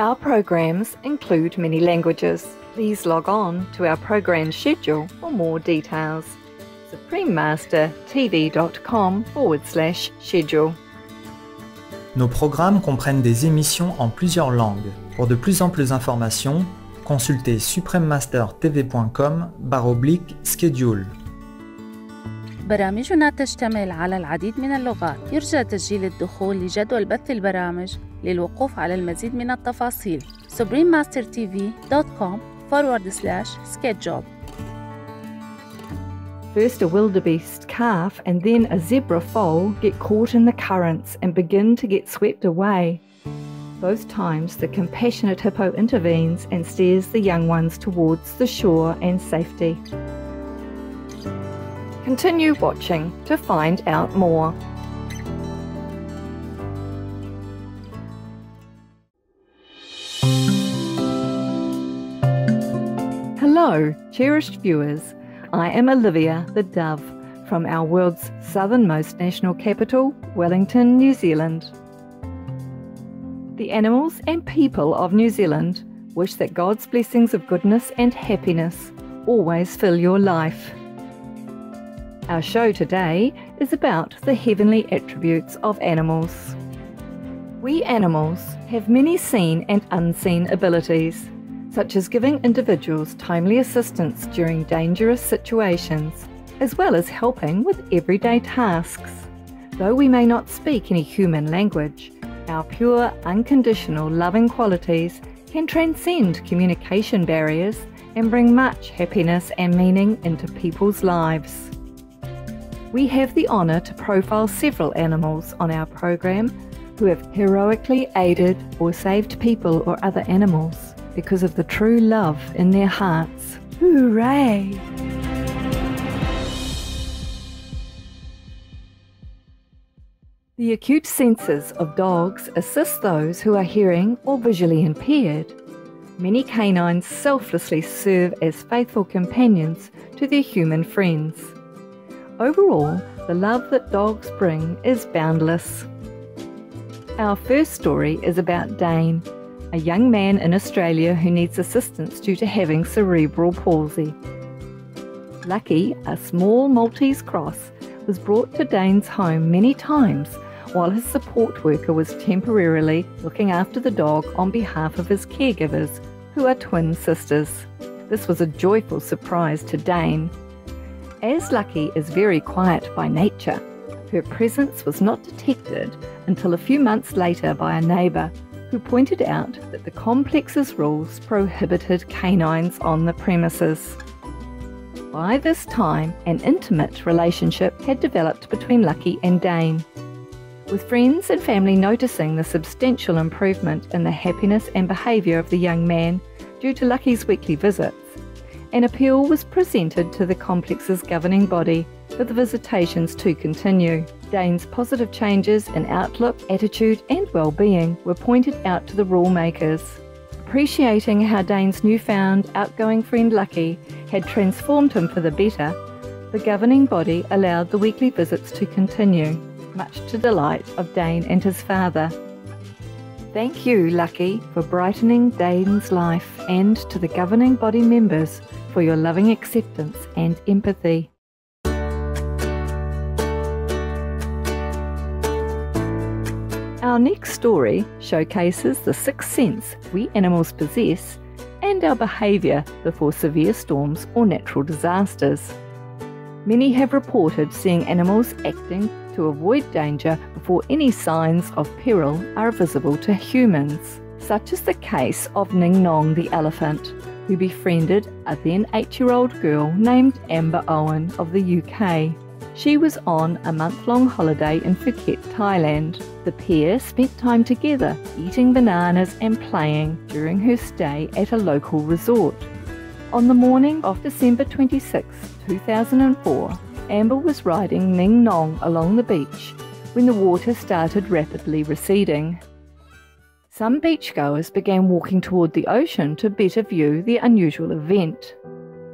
Our programs include many languages. Please log on to our program schedule for more details. suprememastertv.com/schedule. Nos programmes comprennent des émissions en plusieurs langues. Pour de plus amples informations, consultez suprememastertv.com/schedule. برامجنا تشتمل على العديد من اللغات. يرجى تسجيل الدخول لجدول بث البرامج للوقوف على المزيد من التفاصيل. suprememastertv.com/schedule. First a wildebeest calf and then a zebra foal get caught in the currents and begin to get swept away. Both times the compassionate hippo intervenes and steers the young ones towards the shore and safety. Continue watching to find out more. Hello, cherished viewers. I am Olivia the Dove from our world's southernmost national capital, Wellington, New Zealand. The animals and people of New Zealand wish that God's blessings of goodness and happiness always fill your life. Our show today is about the heavenly attributes of animals. We animals have many seen and unseen abilities, such as giving individuals timely assistance during dangerous situations, as well as helping with everyday tasks. Though we may not speak any human language, our pure, unconditional loving qualities can transcend communication barriers and bring much happiness and meaning into people's lives. We have the honour to profile several animals on our program who have heroically aided or saved people or other animals because of the true love in their hearts. Hooray! The acute senses of dogs assist those who are hearing or visually impaired. Many canines selflessly serve as faithful companions to their human friends. Overall, the love that dogs bring is boundless. Our first story is about Dane, a young man in Australia who needs assistance due to having cerebral palsy. Lucky, a small Maltese cross, was brought to Dane's home many times while his support worker was temporarily looking after the dog on behalf of his caregivers, who are twin sisters. This was a joyful surprise to Dane. As Lucky is very quiet by nature, her presence was not detected until a few months later by a neighbour who pointed out that the complex's rules prohibited canines on the premises. By this time, an intimate relationship had developed between Lucky and Dane. With friends and family noticing the substantial improvement in the happiness and behaviour of the young man due to Lucky's weekly visits, an appeal was presented to the complex's governing body for the visitations to continue. Dane's positive changes in outlook, attitude and well-being were pointed out to the rule makers. Appreciating how Dane's newfound outgoing friend Lucky had transformed him for the better, the governing body allowed the weekly visits to continue, much to the delight of Dane and his father. Thank you, Lucky, for brightening Dane's life, and to the governing body members for your loving acceptance and empathy. Our next story showcases the sixth sense we animals possess and our behaviour before severe storms or natural disasters. Many have reported seeing animals acting to avoid danger before any signs of peril are visible to humans, such as the case of Ning Nong the elephant, who befriended a then 8-year-old girl named Amber Owen of the UK. She was on a month-long holiday in Phuket, Thailand. The pair spent time together eating bananas and playing during her stay at a local resort. On the morning of December 26, 2004, Amber was riding Ning Nong along the beach when the water started rapidly receding. Some beachgoers began walking toward the ocean to better view the unusual event.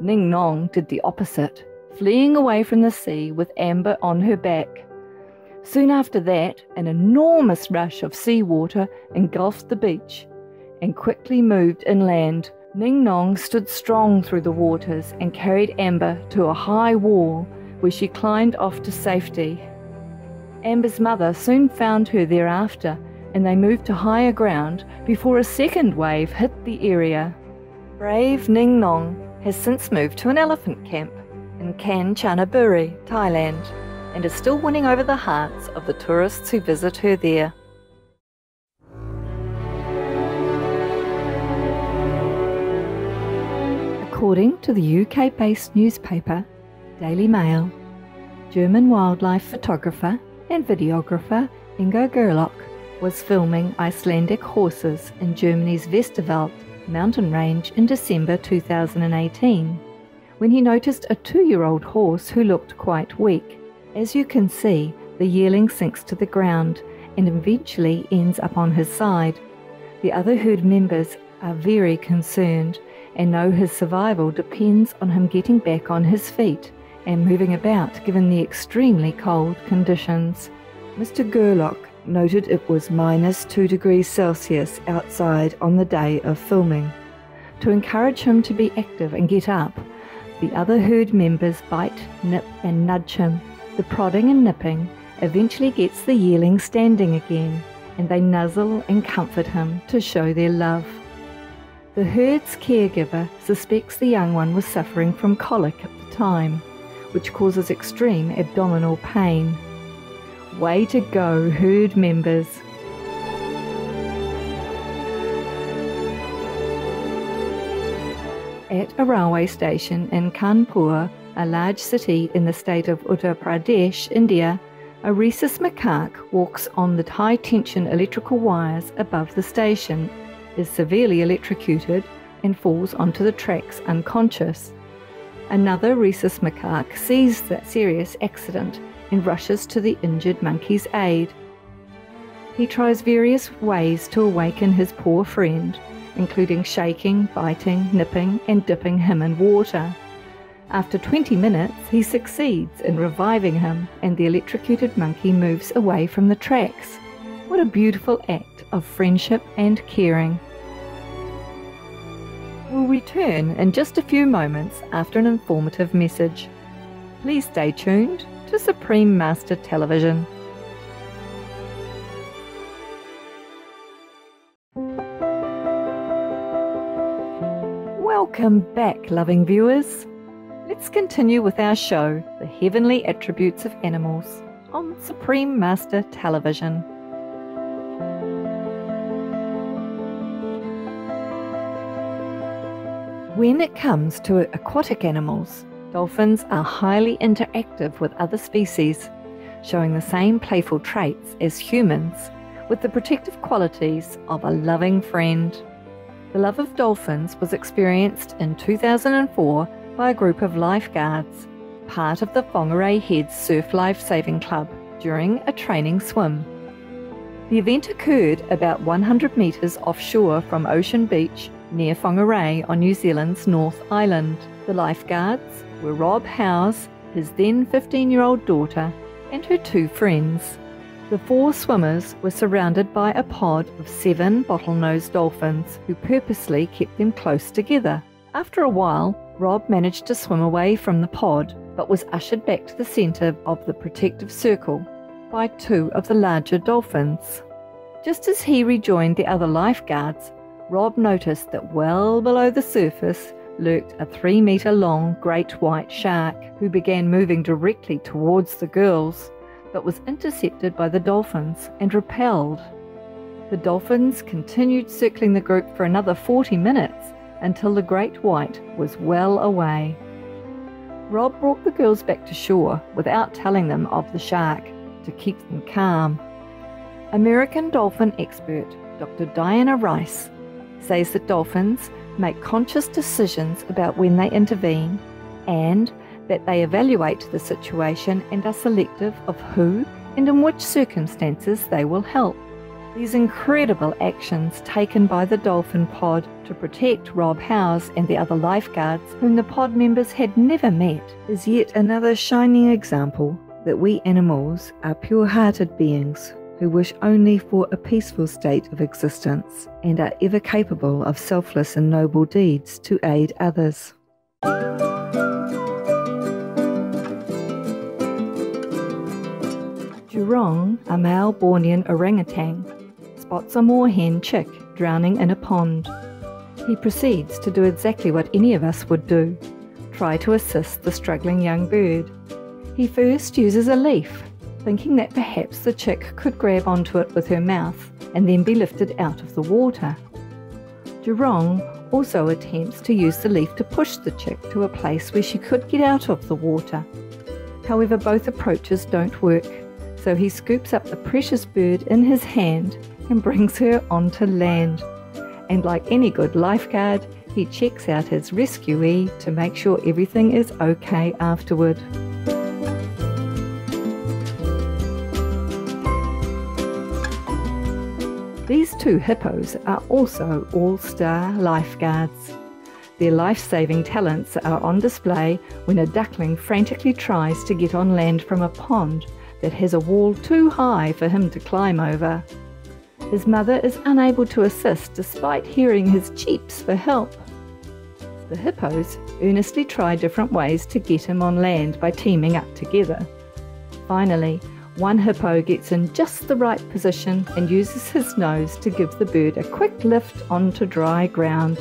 Ning Nong did the opposite, fleeing away from the sea with Amber on her back. Soon after that, an enormous rush of seawater engulfed the beach, and quickly moved inland. Ning Nong stood strong through the waters and carried Amber to a high wall where she climbed off to safety. Amber's mother soon found her thereafter, and they moved to higher ground before a second wave hit the area. Brave Ning Nong has since moved to an elephant camp in Kanchanaburi, Thailand, and is still winning over the hearts of the tourists who visit her there. According to the UK-based newspaper Daily Mail, German wildlife photographer and videographer Ingo Gerlach was filming Icelandic horses in Germany's Westerwald mountain range in December 2018 when he noticed a 2-year-old horse who looked quite weak. As you can see, the yearling sinks to the ground and eventually ends up on his side. The other herd members are very concerned and know his survival depends on him getting back on his feet and moving about given the extremely cold conditions. Mr. Gerlach noted it was -2 degrees Celsius outside on the day of filming. To encourage him to be active and get up, the other herd members bite, nip and nudge him. The prodding and nipping eventually gets the yearling standing again, and they nuzzle and comfort him to show their love. The herd's caregiver suspects the young one was suffering from colic at the time, which causes extreme abdominal pain. Way to go, herd members! At a railway station in Kanpur, a large city in the state of Uttar Pradesh, India, a rhesus macaque walks on the high-tension electrical wires above the station, is severely electrocuted and falls onto the tracks unconscious. Another rhesus macaque sees the serious accident and rushes to the injured monkey's aid. He tries various ways to awaken his poor friend, including shaking, biting, nipping and dipping him in water. After 20 minutes, he succeeds in reviving him and the electrocuted monkey moves away from the tracks. What a beautiful act of friendship and caring. We'll return in just a few moments after an informative message. Please stay tuned to Supreme Master Television. Welcome back, loving viewers. Let's continue with our show, The Heavenly Attributes of Animals, on Supreme Master Television. When it comes to aquatic animals, dolphins are highly interactive with other species, showing the same playful traits as humans, with the protective qualities of a loving friend. The love of dolphins was experienced in 2004 by a group of lifeguards, part of the Whangarei Heads Surf Life Saving Club, during a training swim. The event occurred about 100 metres offshore from Ocean Beach, near Whangarei on New Zealand's North Island. The lifeguards were Rob Howes, his then 15-year-old daughter, and her 2 friends. The 4 swimmers were surrounded by a pod of 7 bottlenose dolphins who purposely kept them close together. After a while, Rob managed to swim away from the pod, but was ushered back to the centre of the protective circle by 2 of the larger dolphins. Just as he rejoined the other lifeguards, Rob noticed that well below the surface lurked a 3-metre-long great white shark who began moving directly towards the girls, but was intercepted by the dolphins and repelled. The dolphins continued circling the group for another 40 minutes until the great white was well away. Rob brought the girls back to shore without telling them of the shark to keep them calm. American dolphin expert Dr. Diana Rice says that dolphins make conscious decisions about when they intervene and that they evaluate the situation and are selective of who and in which circumstances they will help. These incredible actions taken by the dolphin pod to protect Rob Howes and the other lifeguards, whom the pod members had never met, is yet another shining example that we animals are pure-hearted beings who wish only for a peaceful state of existence and are ever capable of selfless and noble deeds to aid others. Jurong, a male Bornean orangutan, spots a moorhen chick drowning in a pond. He proceeds to do exactly what any of us would do, try to assist the struggling young bird. He first uses a leaf, thinking that perhaps the chick could grab onto it with her mouth and then be lifted out of the water. Jurong also attempts to use the leaf to push the chick to a place where she could get out of the water. However, both approaches don't work, so he scoops up the precious bird in his hand and brings her onto land. And like any good lifeguard, he checks out his rescuee to make sure everything is okay afterward. These two hippos are also all-star lifeguards. Their life-saving talents are on display when a duckling frantically tries to get on land from a pond that has a wall too high for him to climb over. His mother is unable to assist despite hearing his cheeps for help. The hippos earnestly try different ways to get him on land by teaming up together. Finally, one hippo gets in just the right position and uses his nose to give the bird a quick lift onto dry ground.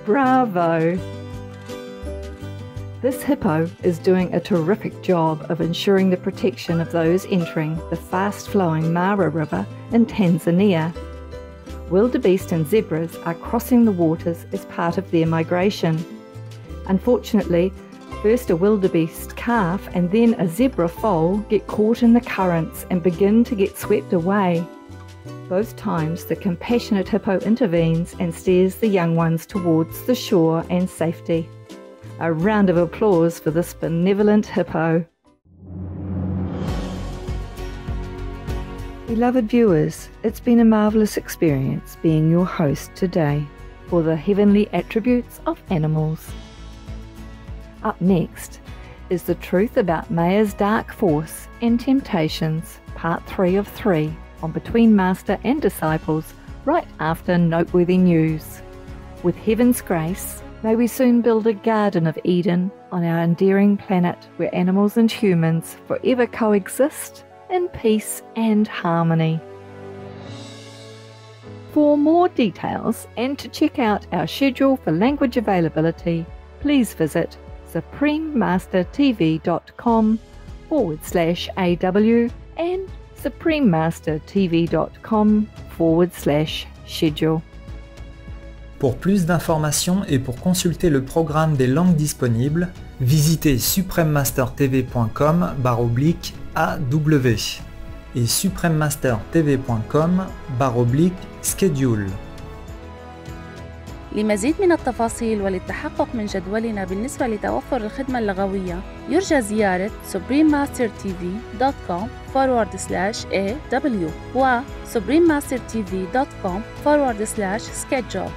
Bravo! This hippo is doing a terrific job of ensuring the protection of those entering the fast-flowing Mara River in Tanzania. Wildebeest and zebras are crossing the waters as part of their migration. Unfortunately, first a wildebeest calf and then a zebra foal get caught in the currents and begin to get swept away. Both times the compassionate hippo intervenes and steers the young ones towards the shore and safety. A round of applause for this benevolent hippo. Beloved viewers, it's been a marvellous experience being your host today for the heavenly attributes of animals. Up next is the truth about Maya's dark force and temptations, part 3 of 3, on Between Master and Disciples, right after noteworthy news. With heaven's grace, may we soon build a Garden of Eden on our endearing planet where animals and humans forever coexist in peace and harmony. For more details and to check out our schedule for language availability, please visit suprememastertv.com/AW and suprememastertv.com/schedule. Pour plus d'informations et pour consulter le programme des langues disponibles, visitez suprememastertv.com/AW et suprememastertv.com/schedule. لمزيد من التفاصيل وللتحقق من جدولنا بالنسبة لتوفر الخدمة اللغوية يرجى زيارة suprememastertv.com/AW و suprememastertv.com/schedule.